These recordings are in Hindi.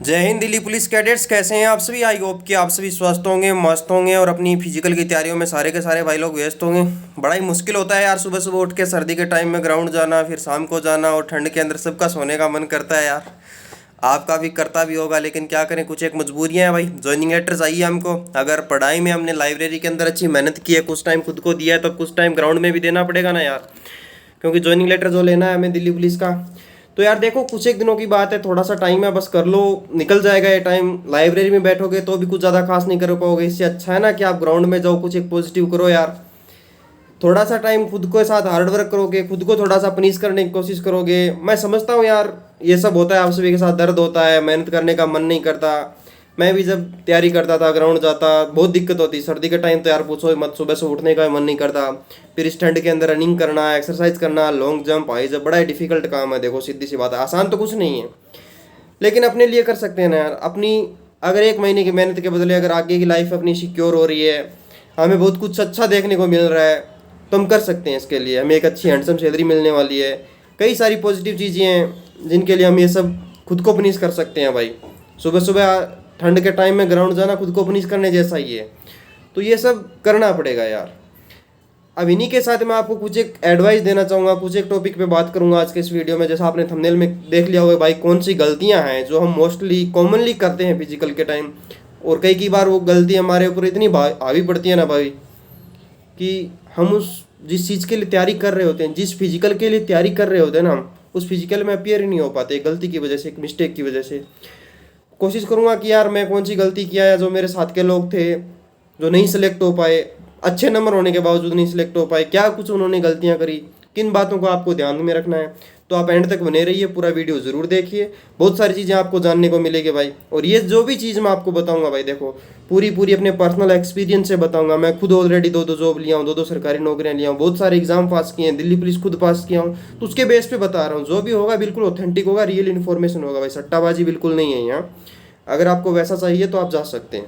जय हिंद दिल्ली पुलिस कैडेट्स, कैसे हैं आप सभी। आई होप कि आप सभी स्वस्थ होंगे, मस्त होंगे और अपनी फिजिकल की तैयारियों में सारे के सारे भाई लोग व्यस्त होंगे। बड़ा ही मुश्किल होता है यार सुबह सुबह उठ के सर्दी के टाइम में ग्राउंड जाना, फिर शाम को जाना, और ठंड के अंदर सबका सोने का मन करता है यार। आपका भी करता भी होगा, लेकिन क्या करें, कुछ एक मजबूरियां हैं भाई। ज्वाइनिंग लेटर चाहिए हमको। अगर पढ़ाई में हमने लाइब्रेरी के अंदर अच्छी मेहनत की है, कुछ टाइम खुद को दिया है, तो कुछ टाइम ग्राउंड में भी देना पड़ेगा ना यार, क्योंकि ज्वाइनिंग लेटर जो लेना है हमें दिल्ली पुलिस का। तो यार देखो, कुछ एक दिनों की बात है, थोड़ा सा टाइम है, बस कर लो, निकल जाएगा ये टाइम। लाइब्रेरी में बैठोगे तो भी कुछ ज़्यादा खास नहीं कर पाओगे। इससे अच्छा है ना कि आप ग्राउंड में जाओ, कुछ एक पॉजिटिव करो यार। थोड़ा सा टाइम खुद के साथ हार्ड वर्क करोगे, खुद को थोड़ा सा पनिश करने की कोशिश करोगे। मैं समझता हूँ यार, ये सब होता है, आप सभी के साथ दर्द होता है, मेहनत करने का मन नहीं करता। मैं भी जब तैयारी करता था, ग्राउंड जाता, बहुत दिक्कत होती। सर्दी के टाइम तो यार पूछो ही मत, सुबह से उठने का मन नहीं करता। फिर इस ठंड के अंदर रनिंग करना, एक्सरसाइज करना, लॉन्ग जंप, हाई जंप, बड़ा ही डिफिकल्ट काम है। देखो सीधी सी बात है, आसान तो कुछ नहीं है, लेकिन अपने लिए कर सकते हैं ना यार। अपनी अगर एक महीने की मेहनत के बदले अगर आगे की लाइफ अपनी सिक्योर हो रही है, हमें बहुत कुछ अच्छा देखने को मिल रहा है, तो हम कर सकते हैं। इसके लिए हमें एक अच्छी हैंडसम सैलरी मिलने वाली है, कई सारी पॉजिटिव चीज़ें हैं जिनके लिए हम ये सब खुद को पनिश कर सकते हैं भाई। सुबह सुबह ठंड के टाइम में ग्राउंड जाना खुद को पनिश करने जैसा ही है, तो ये सब करना पड़ेगा यार। अब इन्हीं के साथ मैं आपको कुछ एक एडवाइस देना चाहूँगा, कुछ एक टॉपिक पे बात करूँगा आज के इस वीडियो में। जैसा आपने थंबनेल में देख लिया होगा भाई, कौन सी गलतियाँ हैं जो हम मोस्टली कॉमनली करते हैं फिजिकल के टाइम, और कई बार वो गलती हमारे ऊपर इतनी हावी पड़ती है ना भाई, कि हम उस जिस चीज़ के लिए तैयारी कर रहे होते हैं, जिस फिजिकल के लिए तैयारी कर रहे होते हैं ना, हम उस फिजिकल में अपियर ही नहीं हो पाते, एक गलती की वजह से, एक मिस्टेक की वजह से। कोशिश करूँगा कि यार मैं कौन सी गलती किया है, जो मेरे साथ के लोग थे जो नहीं सिलेक्ट हो पाए, अच्छे नंबर होने के बावजूद नहीं सिलेक्ट हो पाए, क्या कुछ उन्होंने गलतियां करी, किन बातों को आपको ध्यान में रखना है। तो आप एंड तक बने रहिए, पूरा वीडियो ज़रूर देखिए, बहुत सारी चीज़ें आपको जानने को मिलेगी भाई। और ये जो भी चीज़ मैं आपको बताऊंगा भाई, देखो पूरी अपने पर्सनल एक्सपीरियंस से बताऊंगा। मैं खुद ऑलरेडी दो जॉब लिया हूँ, दो सरकारी नौकरियाँ लिया हूँ, बहुत सारे एग्जाम पास किए हैं, दिल्ली पुलिस खुद पास किया हूँ, तो उसके बेस पे बता रहा हूँ। जो भी होगा बिल्कुल ऑथेंटिक होगा, रियल इन्फॉर्मेशन होगा भाई, सट्टाबाजी बिल्कुल नहीं है यहाँ। अगर आपको वैसा चाहिए तो आप जा सकते हैं।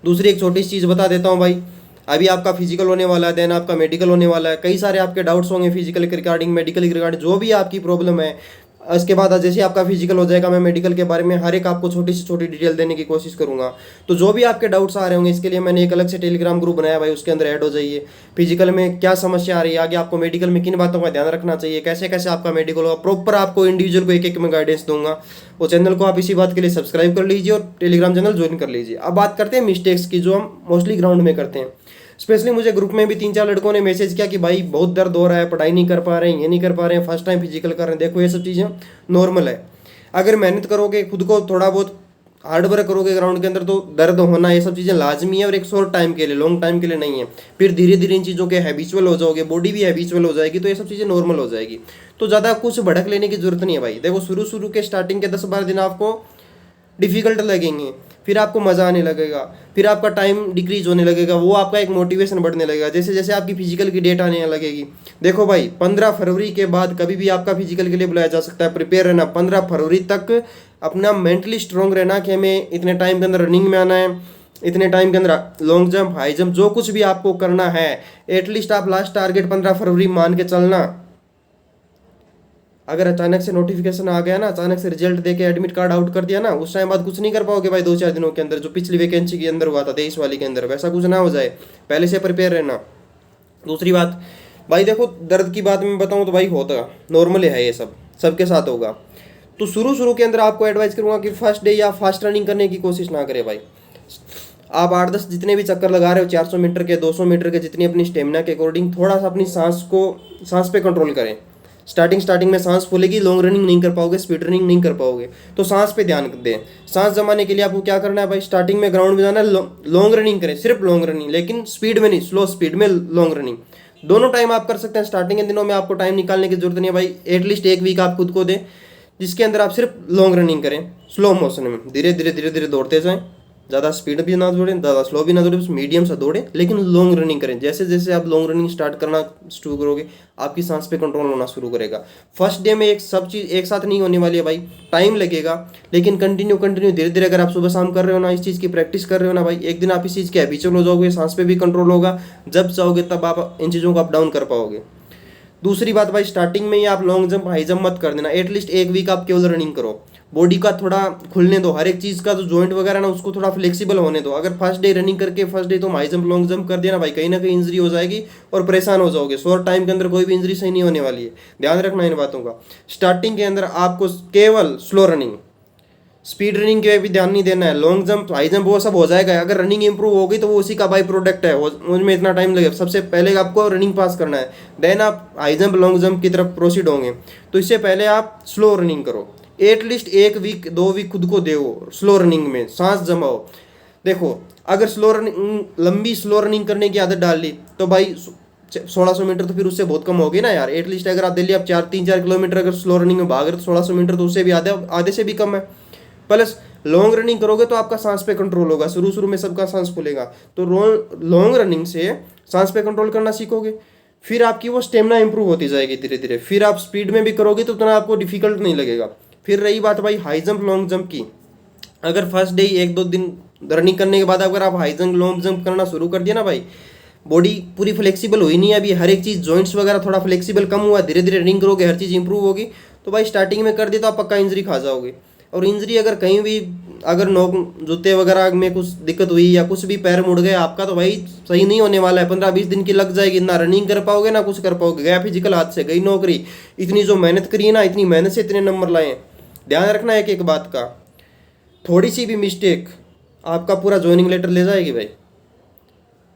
दूसरी एक छोटी सी चीज़ बता देता हूँ भाई, अभी आपका फिजिकल होने वाला है, देन आपका मेडिकल होने वाला है। कई सारे आपके डाउट्स होंगे फिजिकल के रिगार्डिंग, मेडिकल के रिगार्डिंग, जो भी आपकी प्रॉब्लम है। इसके बाद जैसे आपका फिजिकल हो जाएगा, मैं मेडिकल के बारे में हर एक आपको छोटी से छोटी डिटेल देने की कोशिश करूंगा। तो जो भी आपके डाउट्स आ रहे होंगे, इसके लिए मैंने एक अलग से टेलीग्राम ग्रुप बनाया भाई, उसके अंदर ऐड हो जाइए। फिजिकल में क्या समस्या आ रही है, आगे आपको मेडिकल में किन बातों का ध्यान रखना चाहिए, कैसे कैसे आपका मेडिकल होगा, प्रॉपर आपको इंडिविजुअल को एक एक में गाइडेंस दूंगा। वो चैनल को आप इसी बात के लिए सब्सक्राइब कर लीजिए और टेलीग्राम चैनल ज्वाइन कर लीजिए। अब बात करते हैं मिस्टेक्स की, जो हम मोस्टली ग्राउंड में करते हैं। स्पेशली मुझे ग्रुप में भी 3-4 लड़कों ने मैसेज किया कि भाई बहुत दर्द हो रहा है, पढ़ाई नहीं कर पा रहे हैं, ये नहीं कर पा रहे हैं, फर्स्ट टाइम फिजिकल कर रहे हैं। देखो ये सब चीज़ें नॉर्मल है। अगर मेहनत करोगे, खुद को थोड़ा बहुत हार्ड वर्क करोगे ग्राउंड के अंदर, तो दर्द होना, ये सब चीज़ें लाजमी है, और एक शॉर्ट टाइम के लिए, लॉन्ग टाइम के लिए नहीं है। फिर धीरे धीरे इन चीज़ों के हैबिचुअल हो जाओगे, बॉडी भी हैबिचुअल हो जाएगी, तो ये सब चीज़ें नॉर्मल हो जाएगी। तो ज़्यादा कुछ भड़क लेने की जरूरत नहीं है भाई। देखो शुरू के स्टार्टिंग के 10-12 दिन आपको डिफिकल्ट लगेंगे, फिर आपको मज़ा आने लगेगा, फिर आपका टाइम डिक्रीज होने लगेगा, वो आपका एक मोटिवेशन बढ़ने लगेगा जैसे जैसे आपकी फिजिकल की डेट आने लगेगी। देखो भाई, 15 फरवरी के बाद कभी भी आपका फिजिकल के लिए बुलाया जा सकता है। प्रिपेयर रहना, 15 फरवरी तक अपना मेंटली स्ट्रॉन्ग रहना कि हमें इतने टाइम के अंदर रनिंग में आना है, इतने टाइम के अंदर लॉन्ग जंप, हाई जंप, जो कुछ भी आपको करना है, एटलीस्ट आप लास्ट टारगेट 15 फरवरी मान के चलना। अगर अचानक से नोटिफिकेशन आ गया ना, अचानक से रिजल्ट देके एडमिट कार्ड आउट कर दिया ना, उस टाइम बाद कुछ नहीं कर पाओगे भाई। 2-4 दिनों के अंदर जो पिछली वैकेंसी के अंदर हुआ था, 23 वाली के अंदर, वैसा कुछ ना हो जाए, पहले से प्रिपेयर रहना। दूसरी बात भाई, देखो दर्द की बात मैं बताऊँ तो भाई होता नॉर्मल है, ये सब सबके साथ होगा। तो शुरू के अंदर आपको एडवाइस करूँगा कि फर्स्ट डे या फास्ट रनिंग करने की कोशिश ना करें भाई। आप 8-10 जितने भी चक्कर लगा रहे हो, 400 मीटर के, 200 मीटर के, जितनी अपनी स्टेमिना के अकॉर्डिंग, थोड़ा सा अपनी सांस पे कंट्रोल करें। स्टार्टिंग में सांस फूलेगी, लॉन्ग रनिंग नहीं कर पाओगे, स्पीड रनिंग नहीं कर पाओगे, तो सांस पे ध्यान दें। सांस जमाने के लिए आपको क्या करना है भाई, स्टार्टिंग में ग्राउंड में जाना है, लॉन्ग रनिंग करें, सिर्फ लॉन्ग रनिंग, लेकिन स्पीड में नहीं, स्लो स्पीड में लॉन्ग रनिंग। दोनों टाइम आप कर सकते हैं। स्टार्टिंग के दिनों में आपको टाइम निकालने की जरूरत नहीं है भाई, एटलीस्ट एक वीक आप खुद को दें जिसके अंदर आप सिर्फ लॉन्ग रनिंग करें, स्लो मोशन में, धीरे धीरे दौड़ते जाएं। ज़्यादा स्पीड भी ना दौड़ें, ज़्यादा स्लो भी ना दौड़ें, बस मीडियम सा दौड़ें, लेकिन लॉन्ग रनिंग करें। जैसे जैसे आप लॉन्ग रनिंग स्टार्ट करना शुरू करोगे, आपकी सांस पे कंट्रोल होना शुरू करेगा। फर्स्ट डे में एक सब चीज़ एक साथ नहीं होने वाली है भाई, टाइम लगेगा, लेकिन कंटिन्यू धीरे धीरे अगर आप सुबह शाम कर रहे हो ना, इस चीज़ की प्रैक्टिस कर रहे हो ना भाई, एक दिन आप इस चीज़ के हैबिचुअल हो जाओगे, सांस पे भी कंट्रोल होगा। जब चाहोगे तब आप इन चीज़ों को अप डाउन कर पाओगे। दूसरी बात भाई, स्टार्टिंग में ही आप लॉन्ग जंप, हाई जंप मत कर देना, एटलीस्ट एक वीक आप केवल रनिंग करो। बॉडी का थोड़ा खुलने दो, हर एक चीज़ का जो जॉइंट वगैरह ना उसको थोड़ा फ्लेक्सिबल होने दो। अगर फर्स्ट डे रनिंग करके फर्स्ट डे तुम हाई जंप लॉन्ग जंप कर दिया ना भाई, कहीं ना कहीं इंजरी हो जाएगी और परेशान हो जाओगे। शॉर्ट टाइम के अंदर कोई भी इंजरी सही नहीं होने वाली है, ध्यान रखना इन बातों का। स्टार्टिंग के अंदर आपको केवल स्लो रनिंग, स्पीड रनिंग के भी ध्यान नहीं देना है। लॉन्ग जंप हाई जंप वो सब हो जाएगा, अगर रनिंग इंप्रूव होगी तो वो उसी का बाई प्रोडक्ट है, उसमें इतना टाइम लगेगा। सबसे पहले आपको रनिंग पास करना है, देन आप हाई जंप लॉन्ग जंप की तरफ प्रोसीड होंगे। तो इससे पहले आप स्लो रनिंग करो, एटलीस्ट 1 वीक 2 वीक खुद को दो स्लो रनिंग में, सांस जमाओ। देखो अगर स्लो रनिंग लंबी स्लो रनिंग करने की आदत डाल ली तो भाई 1600 मीटर तो फिर उससे बहुत कम होगी ना यार। एटलीस्ट अगर आप डेली आप 3-4 किलोमीटर अगर स्लो रनिंग में भाग रहे तो 1600 मीटर तो उससे भी आधे से भी कम है। प्लस लॉन्ग रनिंग करोगे तो आपका सांस पे कंट्रोल होगा, शुरू शुरू में सबका सांस फूलेगा, तो लॉन्ग रनिंग से सांस पे कंट्रोल करना सीखोगे, फिर आपकी वो स्टेमिना इंप्रूव होती जाएगी धीरे धीरे। फिर आप स्पीड में भी करोगे तो उतना आपको डिफिकल्ट नहीं लगेगा। फिर रही बात भाई हाई जंप लॉन्ग जंप की, अगर फर्स्ट डे 1-2 दिन रनिंग करने के बाद अगर आप हाई जंप लॉन्ग जंप करना शुरू कर दिया ना भाई, बॉडी पूरी फ्लेक्सिबल हुई नहीं है अभी, हर एक चीज़ जॉइंट्स वगैरह थोड़ा फ्लेक्सिबल कम हुआ, धीरे धीरे रनिंग करोगे हर चीज़ इंप्रूव होगी, तो भाई स्टार्टिंग में कर दिया तो आप पक्का इंजरी खा जाओगे। और इंजरी अगर कहीं भी अगर नोक जूते वगैरह में कुछ दिक्कत हुई या कुछ भी पैर मुड़ गया आपका, तो भाई सही नहीं होने वाला है। 15-20 दिन की लग जाएगी, ना रनिंग कर पाओगे ना कुछ कर पाओगे, गया फिजिकल हाथ से, गई नौकरी। इतनी जो मेहनत करी है ना, इतनी मेहनत से इतने नंबर लाए हैं। ध्यान रखना एक एक बात का, थोड़ी सी भी मिस्टेक आपका पूरा ज्वाइनिंग लेटर ले जाएगी भाई,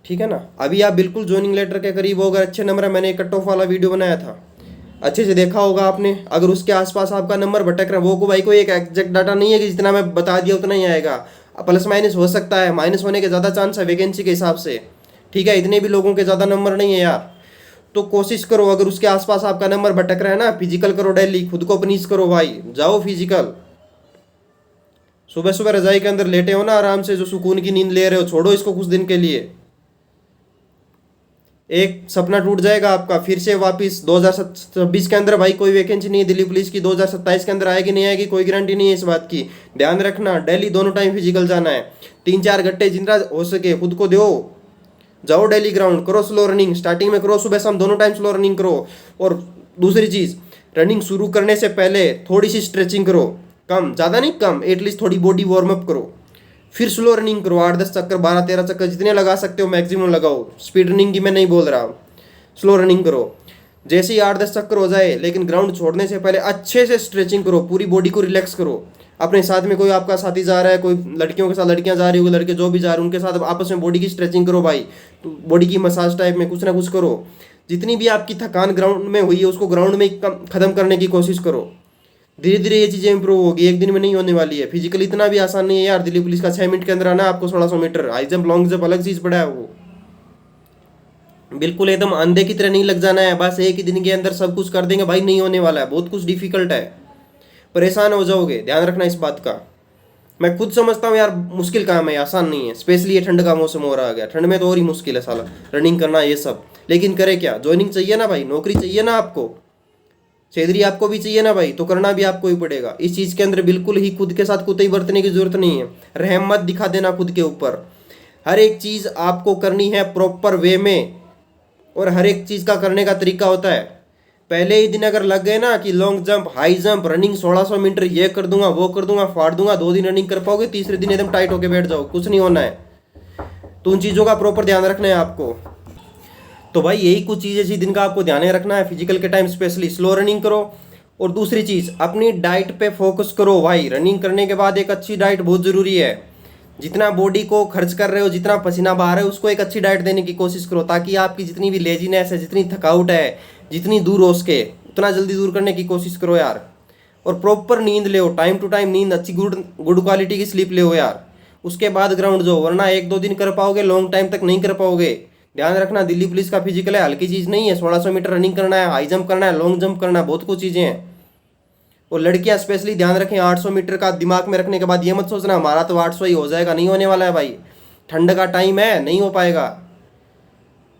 ठीक है ना। अभी आप बिल्कुल ज्वाइनिंग लेटर के करीब हो, अगर अच्छे नंबर है, मैंने एक कट ऑफ वाला वीडियो बनाया था, अच्छे से देखा होगा आपने। अगर उसके आसपास आपका नंबर भटक रहा है, वो को भाई कोई एक एग्जैक्ट डाटा नहीं है कि जितना मैं बता दिया उतना ही आएगा, प्लस माइनस हो सकता है, माइनस होने के ज़्यादा चांस है वैकेंसी के हिसाब से, ठीक है। इतने भी लोगों के ज़्यादा नंबर नहीं है यार, तो कोशिश करो अगर उसके आसपास आपका नंबर भटक रहा है ना, फिजिकल करो डेली, खुद को पनीश करो भाई, जाओ फिजिकल। सुबह सुबह रजाई के अंदर लेटे हो ना आराम से, जो सुकून की नींद ले रहे हो, छोड़ो इसको कुछ दिन के लिए। एक सपना टूट जाएगा आपका, फिर से वापस 2026 के अंदर भाई कोई वैकेंसी नहीं है दिल्ली पुलिस की, 2027 के अंदर आएगी नहीं आएगी कोई गारंटी नहीं है इस बात की। ध्यान रखना, डेली दोनों टाइम फिजिकल जाना है, 3-4 घंटे जितना हो सके खुद को दो, जाओ डेली ग्राउंड, करो स्लो रनिंग, स्टार्टिंग में करो सुबह शाम दोनों टाइम स्लो रनिंग करो। और दूसरी चीज़, रनिंग शुरू करने से पहले थोड़ी सी स्ट्रेचिंग करो, कम ज़्यादा नहीं, कम, एटलीस्ट थोड़ी बॉडी वार्म अप करो। फिर स्लो रनिंग करो, 8-10 चक्कर, 12-13 चक्कर जितने लगा सकते हो मैक्सिमम लगाओ। स्पीड रनिंग की मैं नहीं बोल रहा, स्लो रनिंग करो। जैसे ही 8-10 चक्कर हो जाए, लेकिन ग्राउंड छोड़ने से पहले अच्छे से स्ट्रेचिंग करो, पूरी बॉडी को रिलैक्स करो। अपने साथ में कोई आपका साथी जा रहा है, कोई लड़कियों के साथ लड़कियां जा रही हो, लड़के जो भी जा रहे हैं उनके साथ आपस में बॉडी की स्ट्रेचिंग करो भाई, तो बॉडी की मसाज टाइप में कुछ ना कुछ करो। जितनी भी आपकी थकान ग्राउंड में हुई है उसको ग्राउंड में ख़त्म करने की कोशिश करो। धीरे धीरे ये चीज़ें इंप्रूव होगी, एक दिन में नहीं होने वाली है। फिजिकल इतना भी आसान नहीं है यार, दिल्ली पुलिस का 6 मिनट के अंदर आना आपको 1600 metre. High jump long jump अलग चीज़ पड़ा है, वो बिल्कुल एकदम अंधे की तरह नहीं लग जाना है, बस एक ही दिन के अंदर सब कुछ कर देंगे भाई, नहीं होने वाला है, बहुत कुछ डिफिकल्ट है, परेशान हो जाओगे। ध्यान रखना इस बात का। मैं खुद समझता हूँ यार मुश्किल काम है, आसान नहीं है, स्पेशली ये ठंड का मौसम हो रहा है, ठंड में तो और ही मुश्किल है साला रनिंग करना ये सब। लेकिन करे क्या, ज्वाइनिंग चाहिए ना भाई, नौकरी चाहिए ना आपको, सैलरी आपको भी चाहिए ना भाई, तो करना भी आपको ही पड़ेगा। इस चीज़ के अंदर बिल्कुल ही खुद के साथ कुछ ही बरतने की जरूरत नहीं है, रहम मत दिखा देना खुद के ऊपर। हर एक चीज़ आपको करनी है प्रॉपर वे में, और हर एक चीज़ का करने का तरीका होता है। पहले ही दिन अगर लग गए ना कि long jump high jump running 1600 metre ये कर दूंगा वो कर दूंगा फाड़ दूंगा, 2 दिन रनिंग कर पाओगे, तीसरे दिन एकदम टाइट होके बैठ जाओ, कुछ नहीं होना है। तो उन चीज़ों का प्रॉपर ध्यान रखना है आपको। तो भाई यही कुछ चीज़ें इसी दिन का आपको ध्यान रखना है। फिजिकल के टाइम स्पेशली स्लो रनिंग करो, और दूसरी चीज़ अपनी डाइट पे फोकस करो भाई। रनिंग करने के बाद एक अच्छी डाइट बहुत ज़रूरी है। जितना बॉडी को खर्च कर रहे हो, जितना पसीना बहा रहे हो, उसको एक अच्छी डाइट देने की कोशिश करो, ताकि आपकी जितनी भी लेजीनेस है, जितनी थकावट है, जितनी दूर हो सके उतना जल्दी दूर करने की कोशिश करो यार। और प्रॉपर नींद ले, टाइम टू टाइम नींद, अच्छी गुड क्वालिटी की स्लीप ले यार। उसके बाद ग्राउंड जाओ, वरना 1-2 दिन कर पाओगे, लॉन्ग टाइम तक नहीं कर पाओगे। ध्यान रखना, दिल्ली पुलिस का फिजिकल है, हल्की चीज़ नहीं है। 1600 मीटर रनिंग करना है, हाई जंप करना है, लॉन्ग जंप करना है, बहुत कुछ चीज़ें हैं। और लड़कियां स्पेशली ध्यान रखें, 800 मीटर का दिमाग में रखने के बाद ये मत सोचना हमारा तो 800 ही हो जाएगा, नहीं होने वाला है भाई। ठंड का टाइम है, नहीं हो पाएगा।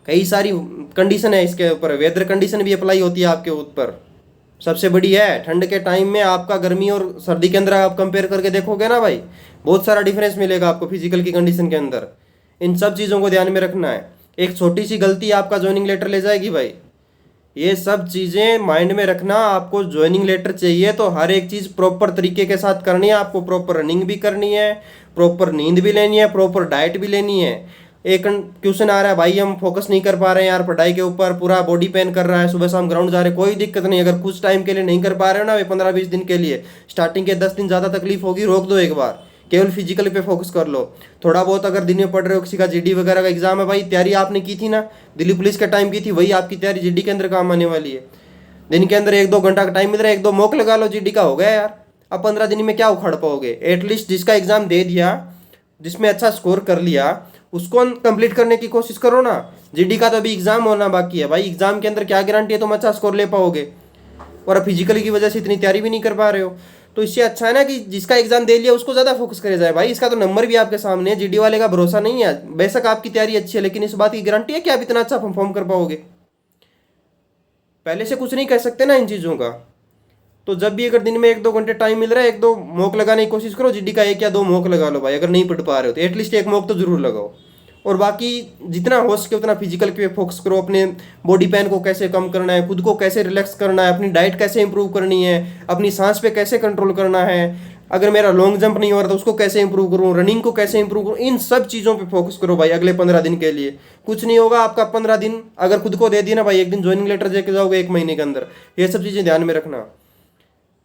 कई सारी कंडीशन है इसके ऊपर, वेदर कंडीशन भी अप्लाई होती है आपके ऊपर। सबसे बड़ी है ठंड के टाइम में आपका गर्मी और सर्दी के अंदर आप कंपेयर करके देखोगे ना भाई, बहुत सारा डिफरेंस मिलेगा आपको फिजिकल की कंडीशन के अंदर। इन सब चीज़ों को ध्यान में रखना है। एक छोटी सी गलती आपका ज्वाइनिंग लेटर ले जाएगी भाई, ये सब चीज़ें माइंड में रखना। आपको ज्वाइनिंग लेटर चाहिए तो हर एक चीज़ प्रॉपर तरीके के साथ करनी है। आपको प्रॉपर रनिंग भी करनी है, प्रॉपर नींद भी लेनी है, प्रॉपर डाइट भी लेनी है। एक क्वेश्चन आ रहा है भाई हम फोकस नहीं कर पा रहे हैं यार पढ़ाई के ऊपर, पूरा बॉडी पेन कर रहा है, सुबह शाम ग्राउंड जा रहे हैं, कोई दिक्कत नहीं। अगर कुछ टाइम के लिए नहीं कर पा रहे हो ना, 15-20 दिन के लिए, स्टार्टिंग के 10 दिन ज़्यादा तकलीफ होगी, रोक दो एक बार, केवल फिजिकल पे फोकस कर लो। थोड़ा बहुत अगर दिन में पढ़ रहे हो, किसी का जीडी वगैरह का एग्जाम है भाई, तैयारी आपने की थी ना, दिल्ली पुलिस के टाइम की थी, वही आपकी तैयारी जीडी के अंदर काम आने वाली है। दिन के अंदर 1-2 घंटा का टाइम मिल रहा है, 1-2 मॉक लगा लो, जीडी का हो गया यार। अब 15 दिन में क्या उखाड़ पाओगे? एटलीस्ट जिसका एग्जाम दे दिया, जिसमें अच्छा स्कोर कर लिया, उसको कंप्लीट करने की कोशिश करो ना। जीडी का तो अभी एग्जाम होना बाकी है भाई, एग्जाम के अंदर क्या गारंटी है तुम अच्छा स्कोर ले पाओगे, और अब फिजिकली की वजह से इतनी तैयारी भी नहीं कर पा रहे हो। तो इससे अच्छा है ना कि जिसका एग्जाम दे लिया उसको ज़्यादा फोकस करे जाए भाई। इसका तो नंबर भी आपके सामने है, जीडी वाले का भरोसा नहीं है। बेशक आपकी तैयारी अच्छी है, लेकिन इस बात की गारंटी है कि आप इतना अच्छा परफॉर्म कर पाओगे? पहले से कुछ नहीं कह सकते ना इन चीज़ों का। तो जब भी अगर दिन में 1-2 घंटे टाइम मिल रहा है, 1-2 मॉक लगाने की कोशिश करो। जीडी का 1 या 2 मॉक लगा लो भाई, अगर नहीं पढ़ पा रहे हो तो एटलीस्ट 1 मॉक तो जरूर लगाओ। और बाकी जितना हो सके उतना फिजिकल पे फोकस करो। अपने बॉडी पेन को कैसे कम करना है, खुद को कैसे रिलैक्स करना है, अपनी डाइट कैसे इंप्रूव करनी है, अपनी सांस पे कैसे कंट्रोल करना है, अगर मेरा लॉन्ग जंप नहीं हो रहा तो उसको कैसे इंप्रूव करूँ, रनिंग को कैसे इंप्रूव करूँ, इन सब चीज़ों पे फोकस करो भाई अगले 15 दिन के लिए। कुछ नहीं होगा आपका 15 दिन अगर खुद को दे दिया ना भाई, एक दिन ज्वाइनिंग लेटर देके जाओगे 1 महीने के अंदर। ये सब चीज़ें ध्यान में रखना।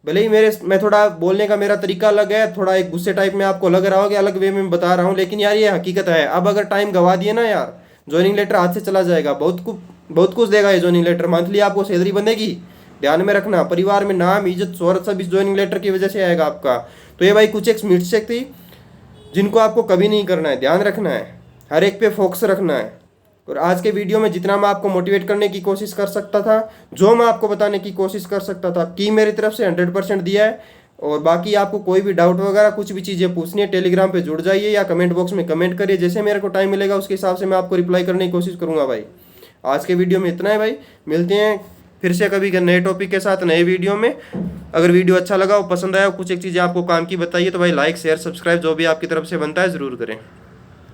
भले ही मैं थोड़ा बोलने का मेरा तरीका अलग है, थोड़ा एक गुस्से टाइप में आपको लग रहा हो कि अलग वे में बता रहा हूँ, लेकिन यार ये हकीकत है। अब अगर टाइम गवा दिए ना यार, ज्वाइनिंग लेटर हाथ से चला जाएगा। बहुत कुछ देगा ये ज्वाइनिंग लेटर। मंथली आपको सैलरी बनेगी, ध्यान में रखना। परिवार में नाम, इज्जत, शोहरत सब इस ज्वाइनिंग लेटर की वजह से आएगा आपका। तो ये भाई कुछ एक मिस्टेक थी जिनको आपको कभी नहीं करना है, ध्यान रखना है, हर एक पे फोकस रखना है। और आज के वीडियो में जितना मैं आपको मोटिवेट करने की कोशिश कर सकता था, जो मैं आपको बताने की कोशिश कर सकता था, कि मेरी तरफ से 100% दिया है। और बाकी आपको कोई भी डाउट वगैरह कुछ भी चीज़ें पूछनी है, टेलीग्राम पे जुड़ जाइए या कमेंट बॉक्स में कमेंट करिए। जैसे मेरे को टाइम मिलेगा उसके हिसाब से मैं आपको रिप्लाई करने की कोशिश करूँगा भाई। आज के वीडियो में इतना है भाई, मिलते हैं फिर से कभी नए टॉपिक के साथ नए वीडियो में। अगर वीडियो अच्छा लगा हो, पसंद आया, कुछ एक चीज़ें आपको काम की बताइए तो भाई लाइक शेयर सब्सक्राइब जो भी आपकी तरफ से बनता है ज़रूर करें।